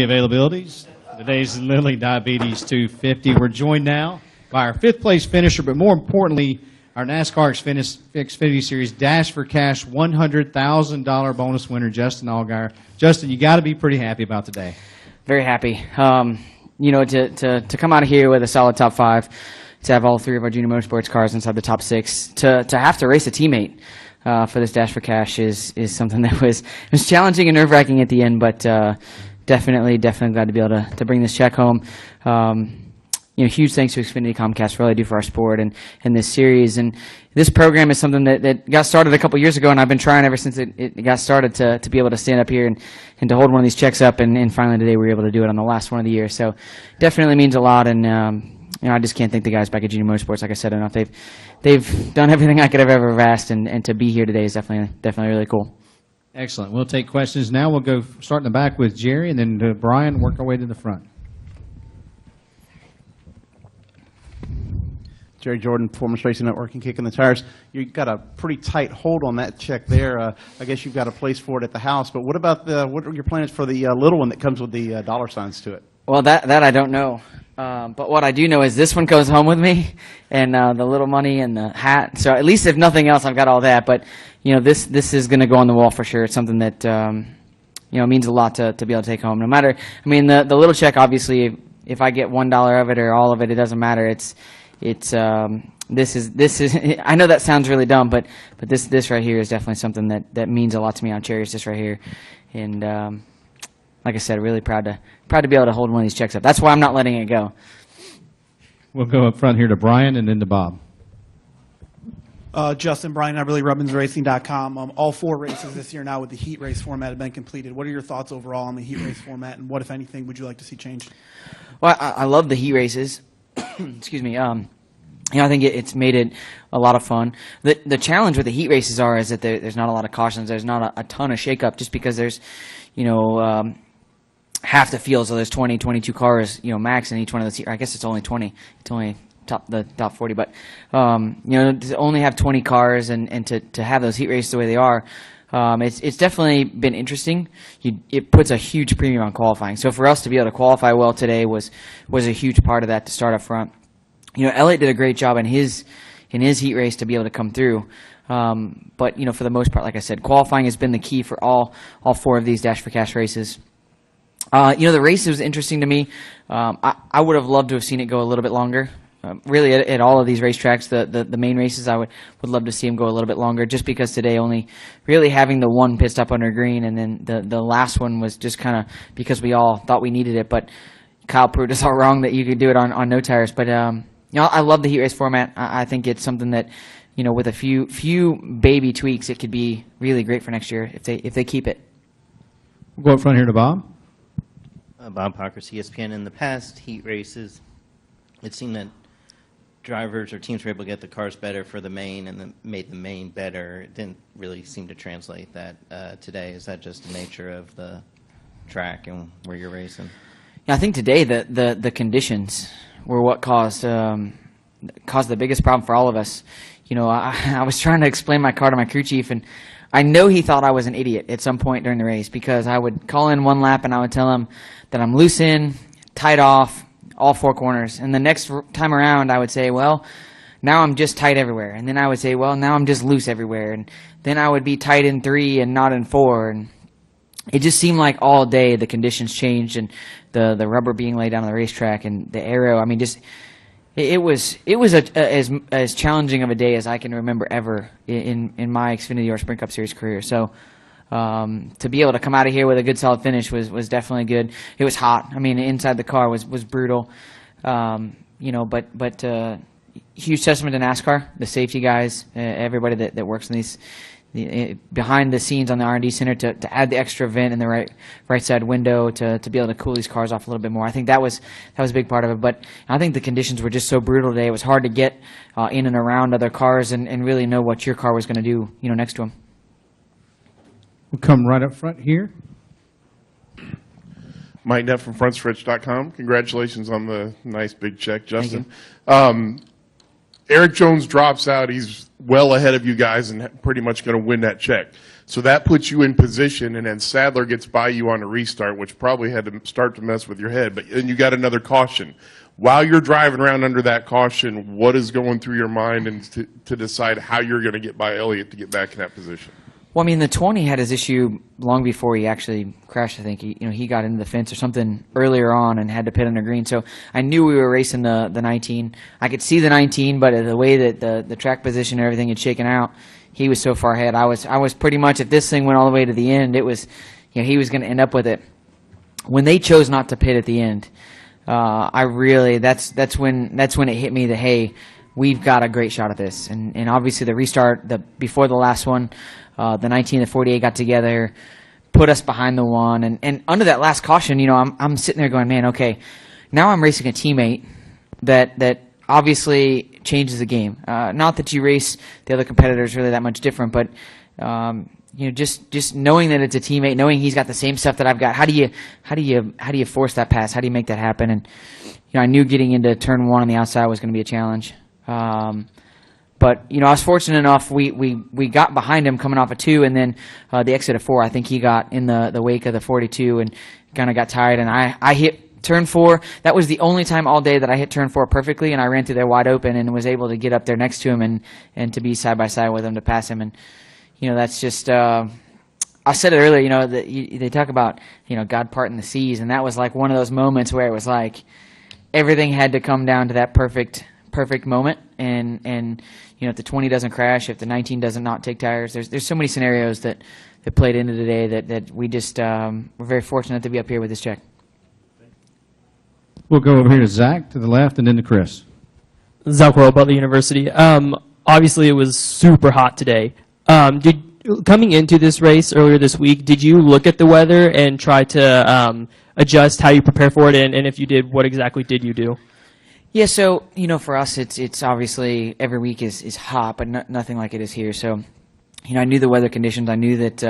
Availabilities. Today's Lilly Diabetes 250. We're joined now by our fifth place finisher, but more importantly, our NASCAR Xfinity Series Dash for Cash $100,000 bonus winner, Justin Allgaier. Justin, you got to be pretty happy about today. Very happy. You know, to come out of here with a solid top five, to have all three of our junior motorsports cars inside the top six, to have to race a teammate for this Dash for Cash is something that was challenging and nerve-wracking at the end, but definitely glad to be able to bring this check home. You know, huge thanks to Xfinity Comcast for all they do for our sport and this series. And this program is something that got started a couple years ago, and I've been trying ever since it got started to be able to stand up here and to hold one of these checks up. And finally today we were able to do it on the last one of the year. So definitely means a lot. And you know, I just can't thank the guys back at Junior Motorsports, like I said, enough. They've done everything I could have ever asked, and to be here today is definitely really cool. Excellent. We'll take questions now. We'll go start in the back with Jerry, and then to Brian, work our way to the front. Jerry Jordan, Performance Racing Network and Kicking the Tires. You've got a pretty tight hold on that check there. I guess you've got a place for it at the house, but what are your plans for the little one that comes with the dollar signs to it? Well, that I don't know. But what I do know is this one goes home with me, and the little money and the hat. So at least if nothing else, I've got all that. But you know, this is going to go on the wall for sure. It's something that you know, means a lot to be able to take home. No matter, I mean, the little check, obviously, if I get $1 of it or all of it, it doesn't matter. This is. I know that sounds really dumb, but this right here is definitely something that means a lot to me. On cherish this right here, and like I said, really proud to be able to hold one of these checks up. That's why I'm not letting it go. We'll go up front here to Brian and then to Bob. Justin, Brian Eberly, RubbinsRacing.com. All four races this year now with the heat race format have been completed. What are your thoughts overall on the heat race format, and what, if anything, would you like to see changed? Well, I love the heat races. Excuse me. You know, I think it's made it a lot of fun. The challenge with the heat races is that there's not a lot of cautions. There's not a ton of shakeup, just because there's, you know, half the field, so there's 20, 22 cars, you know, max in each one of those. I guess it's only 20. It's only the top 40, but you know, to only have 20 cars and to have those heat races the way they are, it's definitely been interesting. It puts a huge premium on qualifying. So for us to be able to qualify well today was a huge part of that to start up front. You know, Elliott did a great job in his heat race to be able to come through. But you know, for the most part, like I said, qualifying has been the key for all four of these Dash for Cash races. You know, the race was interesting to me. I would have loved to have seen it go a little bit longer. Really, at all of these racetracks, the main races, I would love to see them go a little bit longer, just because today only really having the one pit stop under green, and then the last one was just kind of because we all thought we needed it, but Kyle proved us all wrong that you could do it on no tires. But you know, I love the heat race format. I think it's something that, you know, with a few baby tweaks, it could be really great for next year if they keep it. We'll go up front here to Bob. Bob Parker, ESPN. In the past heat races, it seemed that drivers or teams were able to get the cars better for the main and made the main better. It didn't really seem to translate that today. Is that just the nature of the track and where you're racing? Yeah, I think today the conditions were what caused the biggest problem for all of us. You know, I was trying to explain my car to my crew chief, and I know he thought I was an idiot at some point during the race, because I would call in one lap and I would tell him that I'm loose in, tight off, all four corners. And the next time around, I would say, well, now I'm just tight everywhere. And then I would say, well, now I'm just loose everywhere. And then I would be tight in 3 and not in 4. And it just seemed like all day the conditions changed, and the rubber being laid down on the racetrack and the aero. I mean, just it was as challenging of a day as I can remember ever in my Xfinity or Sprint Cup Series career. So to be able to come out of here with a good solid finish was definitely good. It was hot. I mean, inside the car was brutal. You know, but huge testament to NASCAR, the safety guys, everybody that works in these behind the scenes on the R&D center to add the extra vent in the right side window to be able to cool these cars off a little bit more. I think that was a big part of it. But I think the conditions were just so brutal today. It was hard to get in and around other cars and really know what your car was going to do, you know, next to them. We'll come right up front here. Mike Neff from frontstretch.com. Congratulations on the nice big check, Justin. Eric Jones drops out. He's well ahead of you guys and pretty much going to win that check. So that puts you in position, and then Sadler gets by you on a restart, which probably had to start to mess with your head. But then you got another caution. While you're driving around under that caution, what is going through your mind and to decide how you're going to get by Elliott to get back in that position? Well, I mean, the 20 had his issue long before he actually crashed. I think he got into the fence or something earlier on and had to pit under green. So I knew we were racing the 19. I could see the 19, but the way that the track position and everything had shaken out, he was so far ahead. I was pretty much, if this thing went all the way to the end, it was, he was going to end up with it. When they chose not to pit at the end, that's when it hit me that, hey, we've got a great shot at this. And obviously the restart, before the last one, the 19 and the 48 got together, put us behind the one. And under that last caution, I'm sitting there going, man, okay, now I'm racing a teammate that obviously changes the game. Not that you race the other competitors really that much different, but just knowing that it's a teammate, knowing he's got the same stuff that I've got. How do you force that pass? How do you make that happen? And I knew getting into turn 1 on the outside was going to be a challenge. But I was fortunate enough. We got behind him coming off of 2, and then the exit of 4. I think he got in the wake of the 42 and kind of got tired. And I hit turn 4. That was the only time all day that I hit turn 4 perfectly, and I ran through there wide open and was able to get up there next to him and to be side by side with him to pass him. And that's just. I said it earlier. That they talk about God parting the seas, and that was like one of those moments where it was like everything had to come down to that perfect moment. And if the 20 doesn't crash, if the 19 doesn't not take tires, there's so many scenarios that played into today that we just we're very fortunate to be up here with this check. We'll go over here to Zach to the left and then to Chris. Zach Worrell, Butler University. Obviously, it was super hot today. Coming into this race earlier this week, did you look at the weather and try to adjust how you prepare for it? And if you did, what exactly did you do? Yeah, so for us, it's obviously every week is hot, but nothing like it is here. So, I knew the weather conditions. I knew that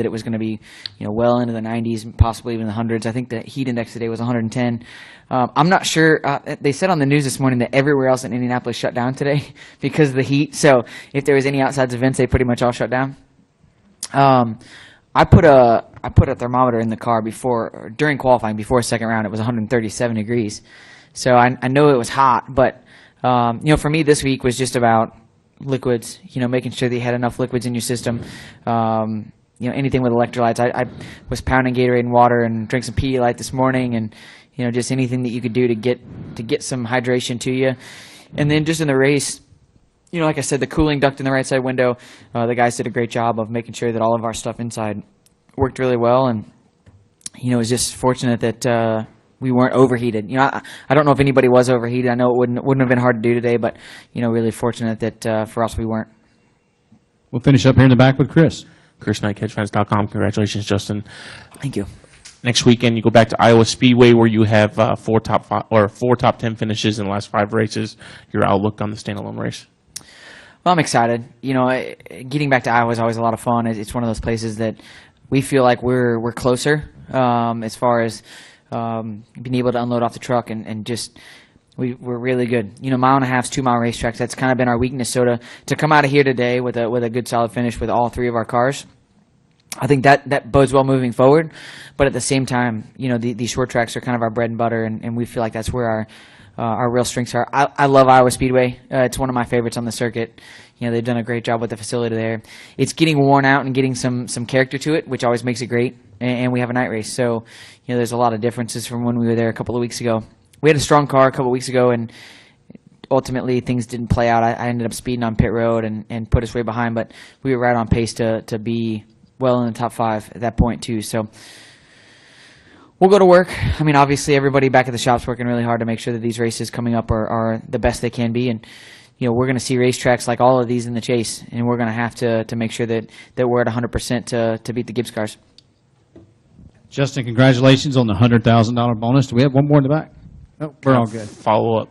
it was going to be well into the 90s, possibly even the hundreds. I think the heat index today was 110. I'm not sure. They said on the news this morning that everywhere else in Indianapolis shut down today because of the heat. So if there was any outside events, they pretty much all shut down. I put a thermometer in the car during qualifying before second round. It was 137 degrees. So I know it was hot, but for me this week was just about liquids. Making sure that you had enough liquids in your system. Anything with electrolytes. I was pounding Gatorade and water and drank some Pedialyte this morning, and just anything that you could do to get some hydration to you. And then just in the race, like I said, the cooling duct in the right side window. The guys did a great job of making sure that all of our stuff inside worked really well, and it was just fortunate that. We weren't overheated. I don't know if anybody was overheated. I know it wouldn't have been hard to do today, but really fortunate that for us we weren't. We'll finish up here in the back with Chris. Chris Knight, CatchFans.com. Congratulations, Justin. Thank you. Next weekend, you go back to Iowa Speedway, where you have 4 top 10 finishes in the last 5 races. Your outlook on the standalone race? Well, I'm excited. Getting back to Iowa is always a lot of fun. It's one of those places that we feel like we're closer as far as. Being able to unload off the truck and just we're really good. 1.5 2 mile racetracks. That's kind of been our weakness. So to come out of here today with a good solid finish with all 3 of our cars, I think that bodes well moving forward. But at the same time, these short tracks are kind of our bread and butter, and we feel like that's where our real strengths are. I love Iowa Speedway. It's one of my favorites on the circuit. They've done a great job with the facility there. It's getting worn out and getting some character to it, which always makes it great. And we have a night race. So, there's a lot of differences from when we were there a couple of weeks ago. We had a strong car a couple of weeks ago, and ultimately things didn't play out. I ended up speeding on pit road and put us way behind, but we were right on pace to be well in the top 5 at that point too. So we'll go to work. I mean, obviously everybody back at the shop's working really hard to make sure that these races coming up are the best they can be. And we're going to see racetracks like all of these in the chase, and we're going to have to make sure that we're at 100% to beat the Gibbs cars. Justin, congratulations on the $100,000 bonus. Do we have one more in the back? No, we're all good. Follow up.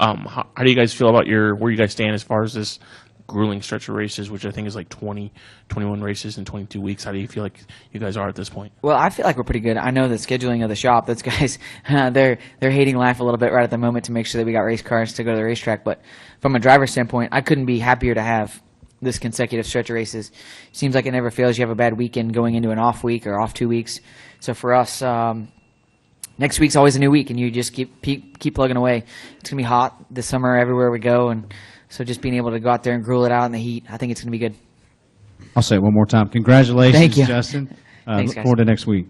How do you guys feel about where you guys stand as far as this grueling stretch of races, which I think is like 21 races in 22 weeks? How do you feel like you guys are at this point? Well, I feel like we're pretty good. I know the scheduling of the shop, those guys, they're hating life a little bit right at the moment to make sure that we got race cars to go to the racetrack. But from a driver standpoint, I couldn't be happier to have this consecutive stretch of races. Seems like it never fails. You have a bad weekend going into an off week or off 2 weeks. So for us, next week's always a new week, and you just keep plugging away. It's gonna be hot this summer everywhere we go, and so just being able to go out there and gruel it out in the heat, I think it's gonna be good. I'll say it one more time. Congratulations, Thank you. Justin. Thanks, Look guys. forward to next week.